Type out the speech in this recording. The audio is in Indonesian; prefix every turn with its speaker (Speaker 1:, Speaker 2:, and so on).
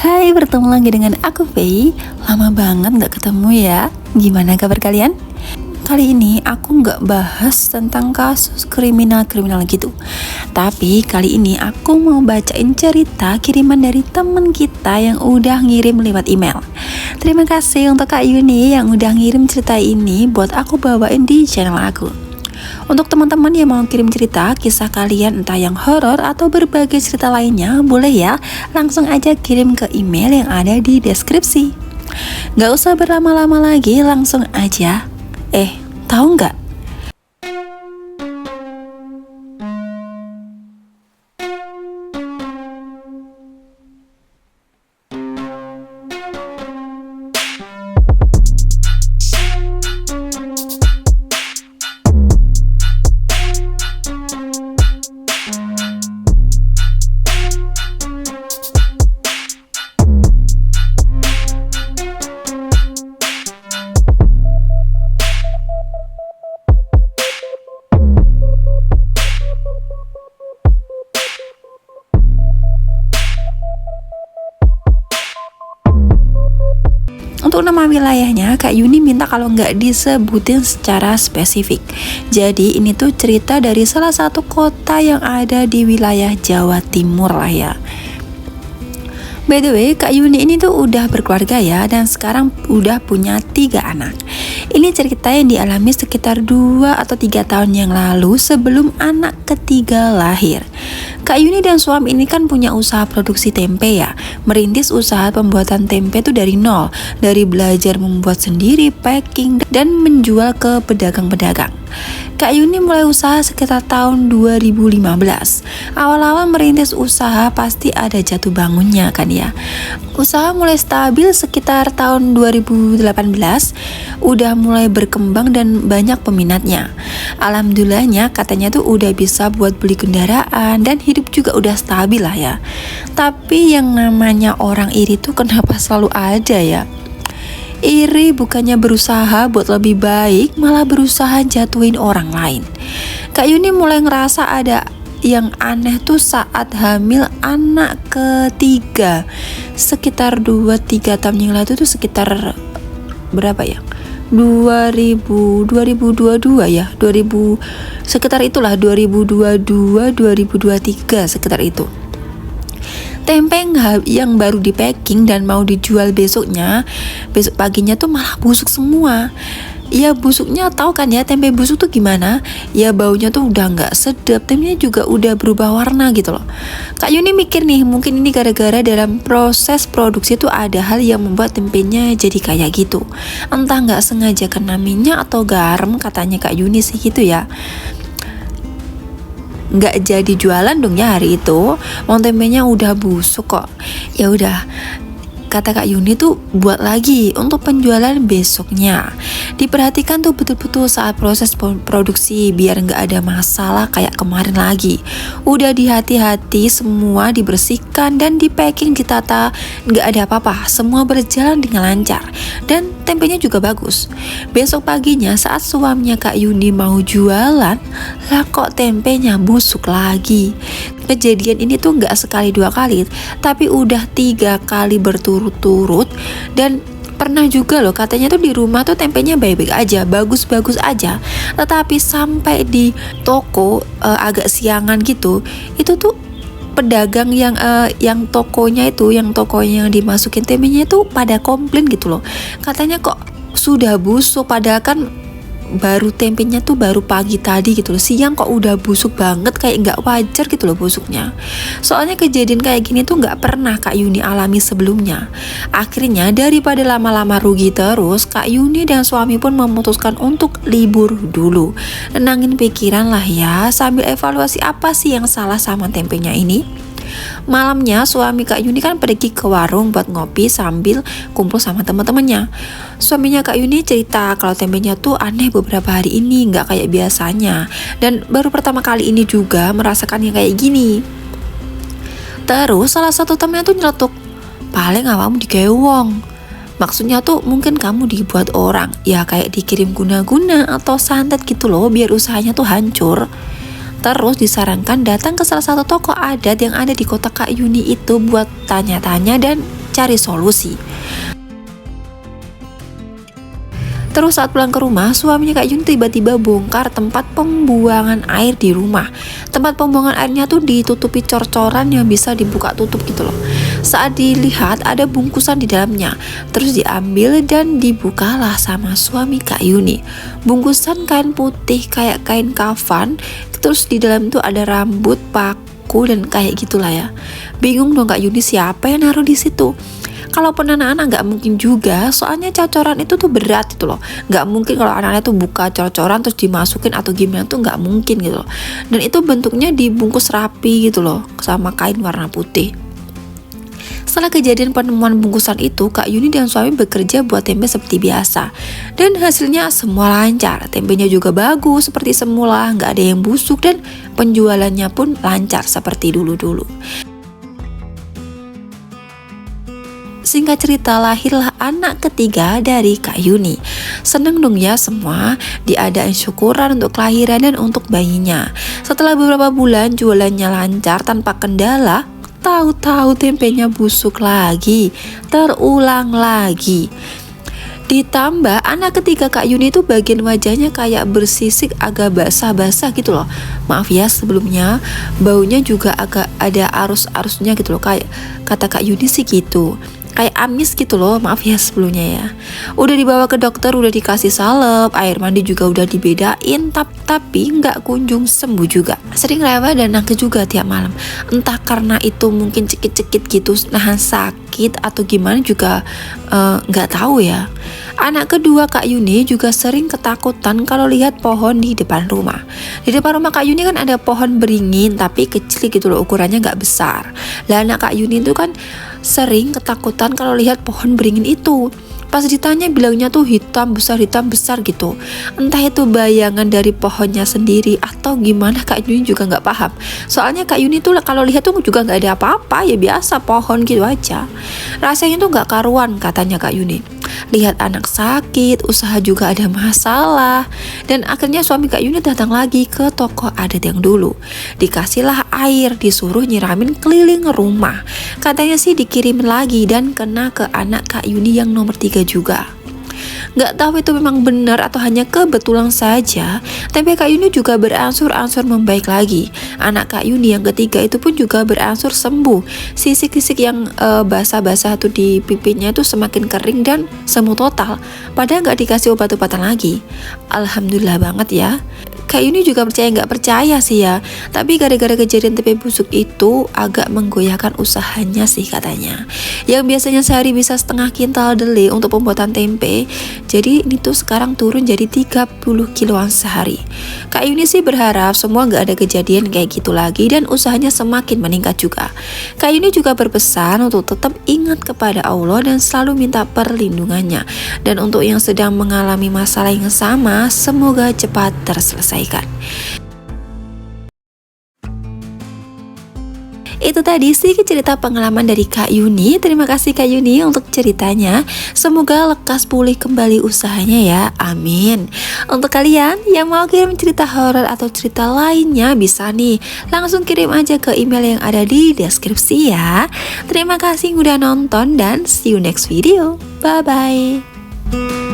Speaker 1: Hai, bertemu lagi dengan aku Faye. Lama banget gak ketemu ya. Gimana kabar kalian? Kali ini aku gak bahas tentang kasus kriminal-kriminal gitu. Tapi kali ini aku mau bacain cerita kiriman dari temen kita yang udah ngirim lewat email. Terima kasih untuk Kak Yuni yang udah ngirim cerita ini buat aku bawain di channel aku. Untuk teman-teman yang mau kirim cerita, kisah kalian entah yang horor atau berbagai cerita lainnya, boleh ya, langsung aja kirim ke email yang ada di deskripsi. Gak usah berlama-lama lagi, langsung aja. Tahu nggak? Untuk nama wilayahnya, Kak Yuni minta kalau nggak disebutin secara spesifik. Jadi ini tuh cerita dari salah satu kota yang ada di wilayah Jawa Timur lah ya. By the way, Kak Yuni ini tuh udah berkeluarga ya, dan sekarang udah punya 3 anak. Ini cerita yang dialami sekitar 2 atau 3 tahun yang lalu sebelum anak ketiga lahir. Kak Yuni dan suami ini kan punya usaha produksi tempe ya. Merintis usaha pembuatan tempe tuh dari nol. Dari belajar membuat sendiri, packing, dan menjual ke pedagang-pedagang. Kak Yuni mulai usaha sekitar tahun 2015. Awal-awal merintis usaha pasti ada jatuh bangunnya kan ya. Usaha mulai stabil sekitar tahun 2018. Udah mulai berkembang dan banyak peminatnya. Alhamdulillahnya katanya tuh udah bisa buat beli kendaraan dan hidup juga udah stabil lah ya. Tapi yang namanya orang iri tuh kenapa selalu ada ya? Iri bukannya berusaha buat lebih baik, malah berusaha jatuhin orang lain. Kak Yuni mulai ngerasa ada yang aneh tuh saat hamil anak ketiga. Sekitar 2-3 tahun yang lalu tuh sekitar berapa ya? 2022 ya, sekitar itulah 2022 2023 sekitar itu. Tempe yang baru di packing dan mau dijual besok paginya tuh malah busuk semua. Ya busuknya tahu kan ya, tempe busuk tuh gimana? Ya baunya tuh udah nggak sedap, tempenya juga udah berubah warna gitu loh. Kak Yuni mikir nih, mungkin ini gara-gara dalam proses produksi tuh ada hal yang membuat tempenya jadi kayak gitu. Entah nggak sengaja kena minyak atau garam, katanya Kak Yuni sih gitu ya. Nggak jadi jualan dong ya hari itu, mau tempenya udah busuk kok. Ya udah, kata Kak Yuni tuh buat lagi untuk penjualan besoknya. Diperhatikan tuh betul-betul saat proses produksi biar nggak ada masalah kayak kemarin lagi. Udah hati-hati, semua dibersihkan dan di packing, ditata, nggak ada apa-apa, semua berjalan dengan lancar dan tempenya juga bagus. Besok paginya saat suaminya Kak Yuni mau jualan, lah kok tempenya busuk lagi. Kejadian ini tuh nggak sekali 2 kali, tapi udah 3 kali berturut-turut. Dan pernah juga loh, katanya tuh di rumah tuh tempenya baik-baik aja, bagus-bagus aja. Tetapi sampai di toko agak siangan gitu, itu tuh pedagang yang tokonya yang dimasukin tempenya itu pada komplain gitu loh. Katanya kok sudah busuk, padahal kan tempenya tuh baru pagi tadi gitu loh, siang kok udah busuk banget, kayak nggak wajar gitu loh busuknya. Soalnya kejadian kayak gini tuh nggak pernah Kak Yuni alami sebelumnya. Akhirnya daripada lama-lama rugi terus, Kak Yuni dan suami pun memutuskan untuk libur dulu, nenangin pikiran lah ya, sambil evaluasi apa sih yang salah sama tempenya ini. Malamnya suami Kak Yuni kan pergi ke warung buat ngopi sambil kumpul sama teman-temannya. Suaminya Kak Yuni cerita kalau tempenya tuh aneh beberapa hari ini, nggak kayak biasanya, dan baru pertama kali ini juga merasakan yang kayak gini. Terus salah satu temennya tuh nyeletuk, paling awakmu digewong. Maksudnya tuh mungkin kamu dibuat orang, ya kayak dikirim guna-guna atau santet gitu loh, biar usahanya tuh hancur. Terus disarankan datang ke salah satu toko adat yang ada di kota Kak Yuni itu buat tanya-tanya dan cari solusi. Terus saat pulang ke rumah, suaminya Kak Yuni tiba-tiba bongkar tempat pembuangan air di rumah. Tempat pembuangan airnya tuh ditutupi cor-coran yang bisa dibuka tutup gitu loh. Saat dilihat ada bungkusan di dalamnya, terus diambil dan dibukalah sama suami Kak Yuni. Bungkusan kain putih kayak kain kafan, terus di dalam tuh ada rambut, paku dan kayak gitulah ya. Bingung dong Kak Yuni, siapa yang naruh di situ? Kalaupun anak-anak nggak mungkin juga, soalnya cocoran itu tuh berat gitu loh. Nggak mungkin kalau anak-anak tuh buka cocoran terus dimasukin atau gimana tuh nggak mungkin gitu loh. Dan itu bentuknya dibungkus rapi gitu loh sama kain warna putih. Setelah kejadian penemuan bungkusan itu, Kak Yuni dan suami bekerja buat tempe seperti biasa. Dan hasilnya semua lancar. Tempenya juga bagus seperti semula, nggak ada yang busuk dan penjualannya pun lancar seperti dulu-dulu. Singkat cerita, lahirlah anak ketiga dari Kak Yuni. Seneng dong ya semua, diadain syukuran untuk kelahiran dan untuk bayinya. Setelah beberapa bulan jualannya lancar tanpa kendala, tahu-tahu tempenya busuk lagi, terulang lagi. Ditambah anak ketiga Kak Yuni itu bagian wajahnya kayak bersisik agak basah-basah gitu loh. Maaf ya sebelumnya, baunya juga agak ada arus-arusnya gitu loh, kayak kata Kak Yuni sih gitu. Kayak amis gitu loh, maaf ya sebelumnya ya. Udah dibawa ke dokter, udah dikasih salep, air mandi juga udah dibedain, tapi nggak kunjung sembuh juga. Sering rewel dan nangis juga tiap malam. Entah karena itu mungkin cekit-cekit gitu, nahan sakit atau gimana juga nggak tahu ya. Anak kedua Kak Yuni juga sering ketakutan kalau lihat pohon di depan rumah. Di depan rumah Kak Yuni kan ada pohon beringin tapi kecil gitu loh, ukurannya nggak besar. Lah anak Kak Yuni itu kan sering ketakutan kalau lihat pohon beringin itu. Pas ditanya bilangnya tuh hitam besar gitu. Entah itu bayangan dari pohonnya sendiri atau gimana, Kak Yuni juga nggak paham. Soalnya Kak Yuni tuh kalau lihat tuh juga nggak ada apa-apa, ya biasa pohon gitu aja. Rasanya tuh nggak karuan katanya Kak Yuni. Lihat anak sakit, usaha juga ada masalah. Dan akhirnya suami Kak Yuni datang lagi ke toko adat yang dulu. Dikasihlah air, disuruh nyiramin keliling rumah. Katanya sih dikirimin lagi dan kena ke anak Kak Yuni yang nomor 3 juga. Nggak tahu itu memang benar atau hanya kebetulan saja, tempe Kak Yuni juga berangsur-angsur membaik lagi. Anak Kak Yuni yang ketiga itu pun juga berangsur sembuh. Sisik-sisik yang basah-basah tuh di pipinya itu semakin kering dan sembuh total. Padahal nggak dikasih obat-obatan lagi. Alhamdulillah banget ya. Kak Yuni juga percaya nggak percaya sih ya, tapi gara-gara kejadian tempe busuk itu agak menggoyahkan usahanya sih katanya. Yang biasanya sehari bisa setengah kintal dele untuk pembuatan tempe, jadi ini tuh sekarang turun jadi 30 kiloan sehari. Kak Yuni sih berharap semua nggak ada kejadian kayak gitu lagi dan usahanya semakin meningkat juga. Kak Yuni juga berpesan untuk tetap ingat kepada Allah dan selalu minta perlindungannya. Dan untuk yang sedang mengalami masalah yang sama, semoga cepat terselesaikan. Itu tadi sedikit cerita pengalaman dari Kak Yuni. Terima kasih Kak Yuni untuk ceritanya. Semoga lekas pulih kembali usahanya ya, amin. Untuk kalian yang mau kirim cerita horor atau cerita lainnya, bisa nih langsung kirim aja ke email yang ada di deskripsi ya. Terima kasih udah nonton dan see you next video. Bye bye.